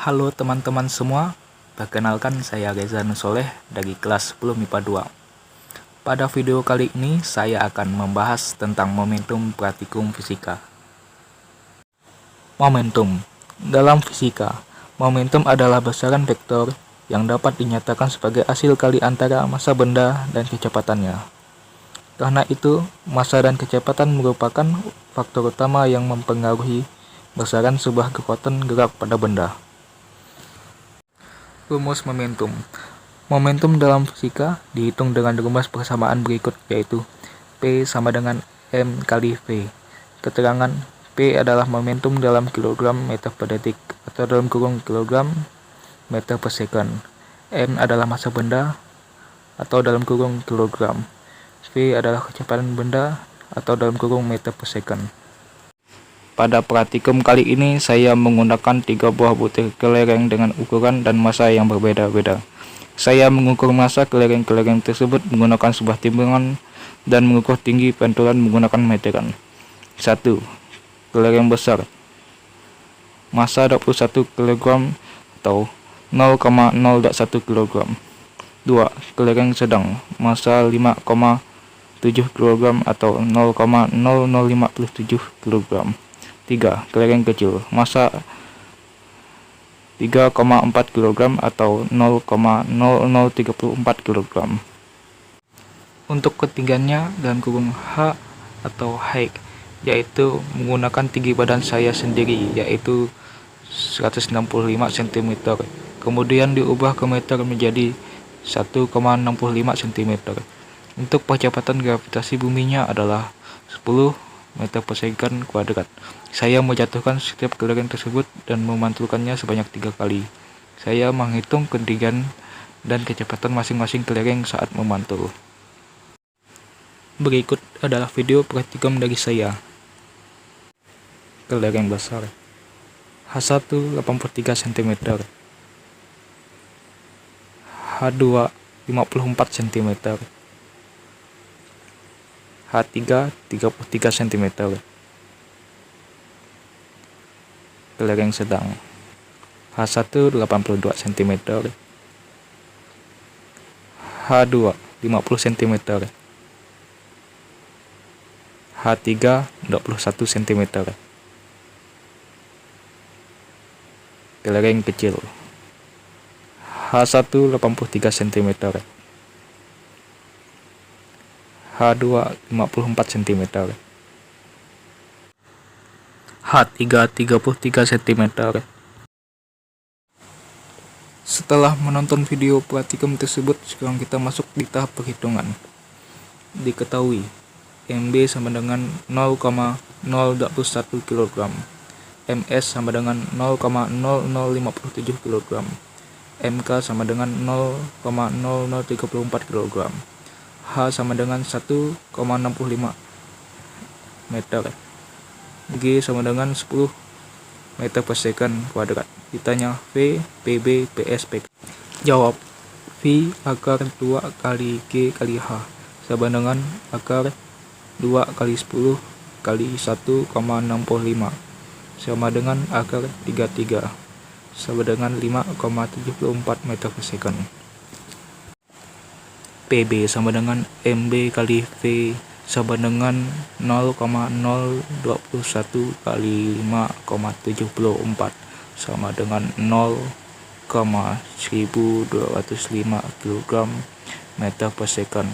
Halo teman-teman semua, perkenalkan saya Reza Nusoleh dari kelas 10 MIPA 2. Pada video kali ini saya akan membahas tentang momentum praktikum fisika. Momentum. Dalam fisika, momentum adalah besaran vektor yang dapat dinyatakan sebagai hasil kali antara massa benda dan kecepatannya. Karena itu, massa dan kecepatan merupakan faktor utama yang mempengaruhi besaran sebuah kekuatan gerak pada benda. Rumus momentum. Momentum dalam fisika dihitung dengan rumus persamaan berikut, yaitu P sama dengan M kali V. Keterangan P adalah momentum dalam kilogram meter per detik atau dalam kurung kilogram meter per second. M adalah massa benda atau dalam kurung kilogram. V adalah kecepatan benda atau dalam kurung meter per second. Pada praktikum kali ini saya menggunakan 3 buah butir kelereng dengan ukuran dan massa yang berbeda-beda. Saya mengukur massa kelereng-kelereng tersebut menggunakan sebuah timbangan dan mengukur tinggi pantulan menggunakan meteran. 1. Kelereng besar. Massa 21 kg atau 0,01 kg. 2. Kelereng sedang. Massa 5,7 kg atau 0,0057 kg. 3. Kelereng kecil, massa 3,4 kg atau 0,0034 kg. Untuk ketinggiannya dalam kurung H atau height, yaitu menggunakan tinggi badan saya sendiri, yaitu 165 cm. Kemudian diubah ke meter menjadi 1,65 cm. Untuk percepatan gravitasi buminya adalah 10 meter per second kuadrat. Saya menjatuhkan setiap kelereng tersebut dan memantulkannya sebanyak 3 kali. Saya menghitung ketinggian dan kecepatan masing-masing kelereng saat memantul. Berikut adalah video praktikum dari saya. Kelereng besar. H1 83 cm. H2 54 cm. H3 33 cm. Kelereng sedang. H1 82 cm. H2 50 cm. H3 21 cm. Kelereng kecil. H1 83 cm. H2 54 cm. H3 33 cm. Setelah menonton video praktikum tersebut, sekarang kita masuk di tahap perhitungan. Diketahui MB sama dengan 0,021 kg, MS sama dengan 0,0057 kg, MK sama dengan 0,0034 kg, H sama dengan 1,65 meter, G sama dengan 10 meter per second kuadrat. Ditanya V, PB, PS, PK. Jawab, V akar 2 kali G kali H sama dengan akar 2 kali 10 kali 1,65 sama dengan akar 33 sama dengan 5,74 meter per second. PB sama dengan MB kali V sama dengan 0,021 kali 5,74 sama dengan 0,1205 kg meter per second.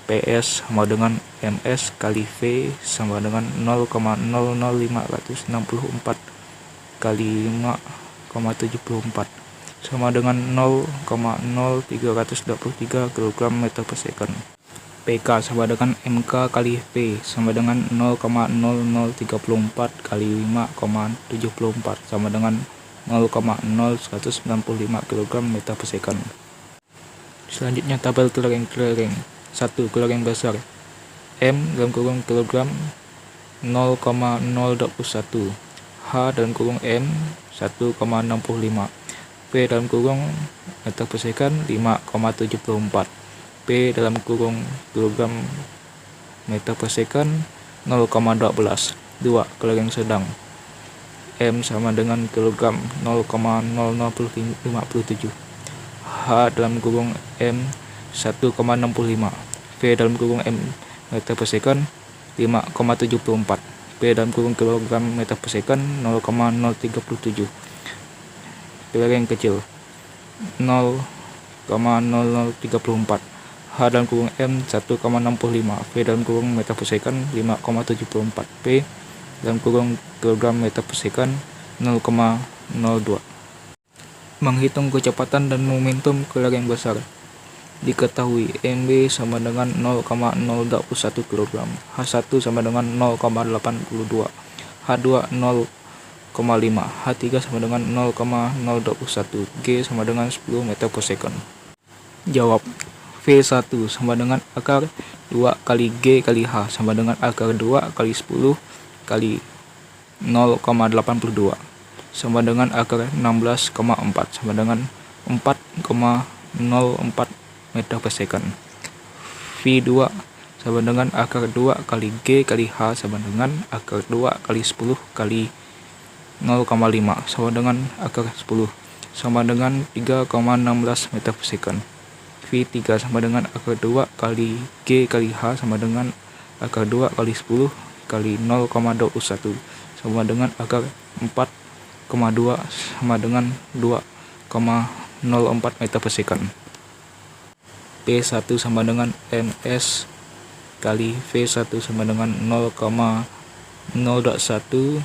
PS sama dengan MS kali V sama dengan 0,00564 kali 5,74 sama dengan 0,0323 kg meter per second. PK sama dengan MK kali V sama dengan 0,0034 kali 5,74 sama dengan 0,0195 kg meter per second. Selanjutnya tabel kelereng-kelereng. 1. Kelereng besar. M dalam kurung kilogram 0,021. H dalam kurung M 1,65. P dalam kurung meter per second 5,74. P dalam kurung kilogram meter per second 0,12. 2. Kelereng sedang. M sama dengan kilogram 0,0057, H dalam kurung M 1,65, V dalam kurung M meter per second 5,74, P dalam kurung kilogram meter per second 0,037. Pilih yang kecil 0,0034, H dalam kurung M 1,65, V dalam kurung meter per second 5,74, P dalam kurung kilogram meter per second 0,02. Menghitung kecepatan dan momentum keler yang besar. Diketahui mv sama dengan 0,021 kg, H1 sama dengan 0,82, H2 0,5, H3 sama dengan 0,021, G sama dengan 10 meter per second. Jawab. V1 sama dengan akar 2 kali G kali H sama dengan akar 2 kali 10 kali 0,82 sama dengan akar 16,4 sama dengan 4,04 meter per second. V2 sama dengan akar 2 kali G kali H sama dengan akar 2 kali 10 kali 0,5 sama dengan akar 10 sama dengan 3,16 meter per second. V3 sama dengan akar 2 kali G kali H sama dengan akar 2 kali 10 kali 0,21 sama dengan akar 4,2 sama dengan 2,04 meter per second. P1 sama dengan ms kali V1 sama dengan 0,021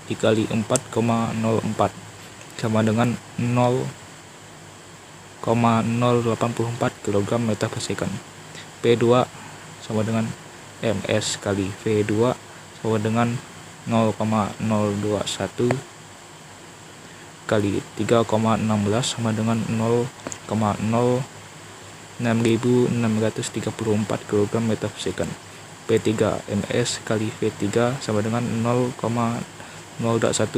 dikali 4,04 sama dengan 0,084 kg meter per second. P2 sama dengan ms kali V2 sama dengan 0,021 kali 3,16 sama dengan 0,06634 kg meter per second. P3 ms kali V3 sama dengan 0,021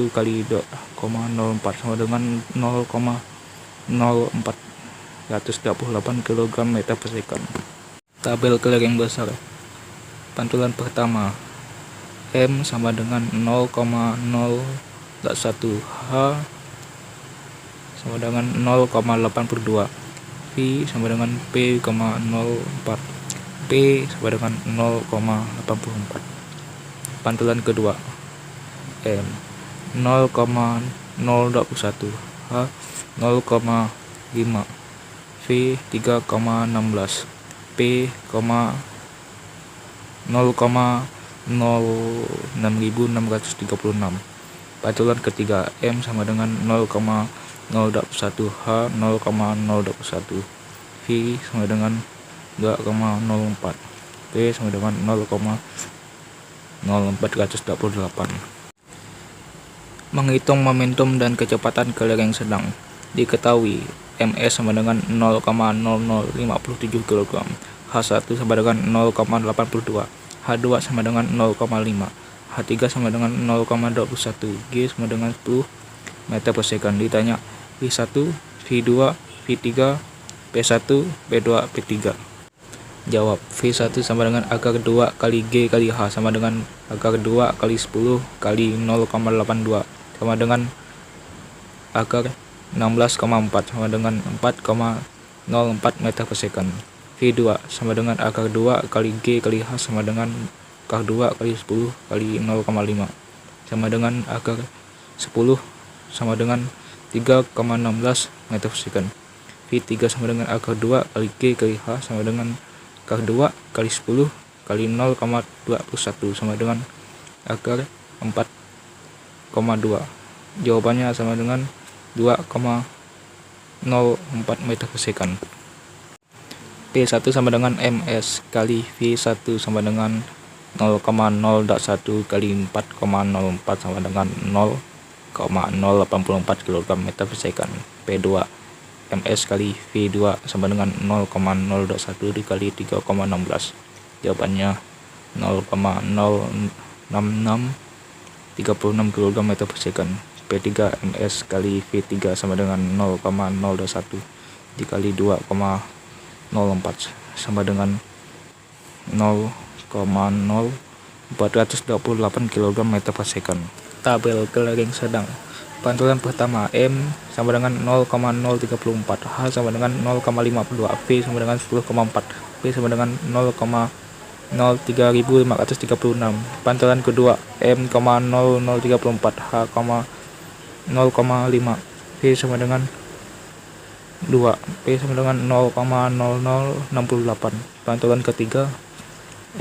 kali 2,04 sama dengan 0,0438 kg meter per second. Tabel keler yang besar. Pantulan pertama, M sama dengan 0,021, H sama dengan 0,82, V sama dengan P,04, P sama dengan 0,84. Pantulan kedua, M 0,021, H 0,5, V 3,16, P, 0,06636. Pantulan ketiga, M sama dengan 0,021, H 0,021, V sama dengan 2,04, P sama dengan 0,0428. Menghitung momentum dan kecepatan keler yang sedang. Diketahui ms sama dengan 0,0057 kg, H1 sama dengan 0,82, H2 sama dengan 0,5, H3 sama dengan 0,21, G sama dengan 10 meter per second. Ditanya V1, V2, V3, P1, P2, P3. Jawab. V1 sama dengan akar 2 kali G kali H sama dengan akar 2 kali 10 kali 0,82 sama dengan akar 16,4 sama dengan 4,04 meter per second. V2 sama dengan akar 2 kali G kali H sama dengan akar 2 kali 10 kali 0,5 sama dengan akar 10 sama dengan 3,16 meter per second. V3 sama dengan akar 2 kali G kali H sama dengan akar 2 kali 10 kali 0,21 sama dengan akar 4,2. Jawabannya sama dengan 2,04 meter per second. P1 sama dengan ms kali V1 sama dengan 0,021 kali 4,04 sama dengan 0,084 kg meter per second. P2 ms kali V2 sama dengan 0,021 dikali 3,16. Jawabannya 0,06636 kg meter per second. P3 ms kali V3 sama dengan 0,021 dikali 2,04 sama dengan 0,0428 kg meter per second. tabel kelereng sedang. Pantulan pertama, M sama dengan 0,034, H sama dengan 0,52, V sama dengan 10,4, P sama dengan 0,03536. Pantulan kedua, M, 0034, H, 0,5, V sama dengan 2, P sama dengan 0,0068. Pantulan ketiga,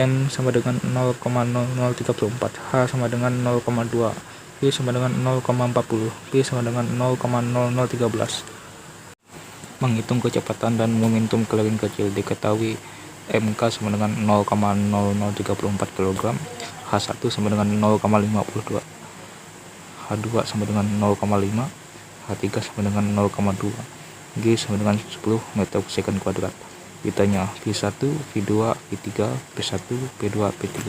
M sama dengan 0,0034, H sama dengan 0,2, V sama dengan 0,40, P sama dengan 0,0013. Menghitung kecepatan dan momentum kelereng kecil. Diketahui MK sama dengan 0,0034 kg, H1 sama dengan 0,52, H2 sama dengan 0,5, H3 sama dengan 0,2, G sama dengan 10 meter per second kuadrat. Ditanya V1, V2, V3, P1, P2, P3.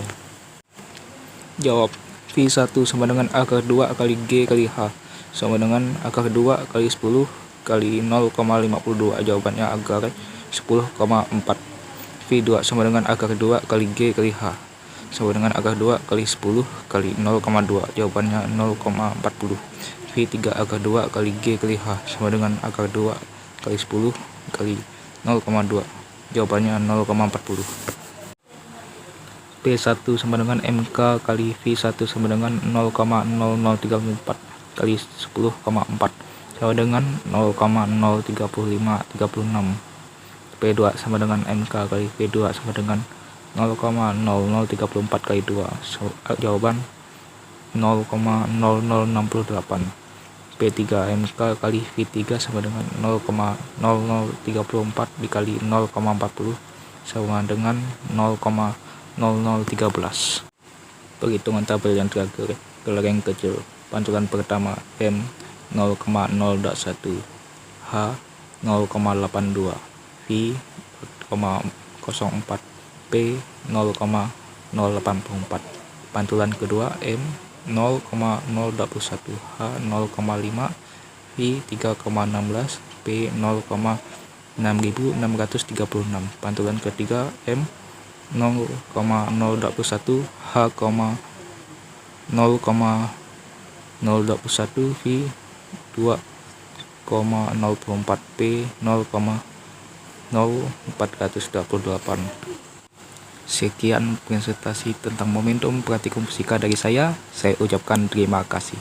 Jawab. V1 sama dengan akar 2 kali G kali H sama dengan akar 2 kali 10 kali 0,52. Jawabannya akar 10,4. V2 sama dengan akar 2 kali G kali H sama dengan akar 2 kali 10 kali 0,2. Jawabannya 0,40. V3 akar 2 kali G kali H sama dengan akar 2 kali 10 kali 0,2. Jawabannya 0,40. P1 sama dengan MK kali V1 sama dengan 0,0034 kali 10,4 sama dengan 0,03536. P2 sama dengan MK kali V2 sama dengan 0,0034 kali 2. Jawaban 0,0068. P3 MK kali V3 sama dengan 0,0034 dikali 0,40 sama dengan 0,0013. Perhitungan tabel yang terakhir, kelereng kecil. Pantulan pertama, M 0,001, H 0,82, V 0,04, P 0,084. Pantulan kedua, M 0,021, H 0,5, V 3,16, P 0,6636. Pantulan ketiga, M 0,021, H 0,021, V 2,024, P 0,0428. Sekian presentasi tentang momentum praktikum fisika dari saya ucapkan terima kasih.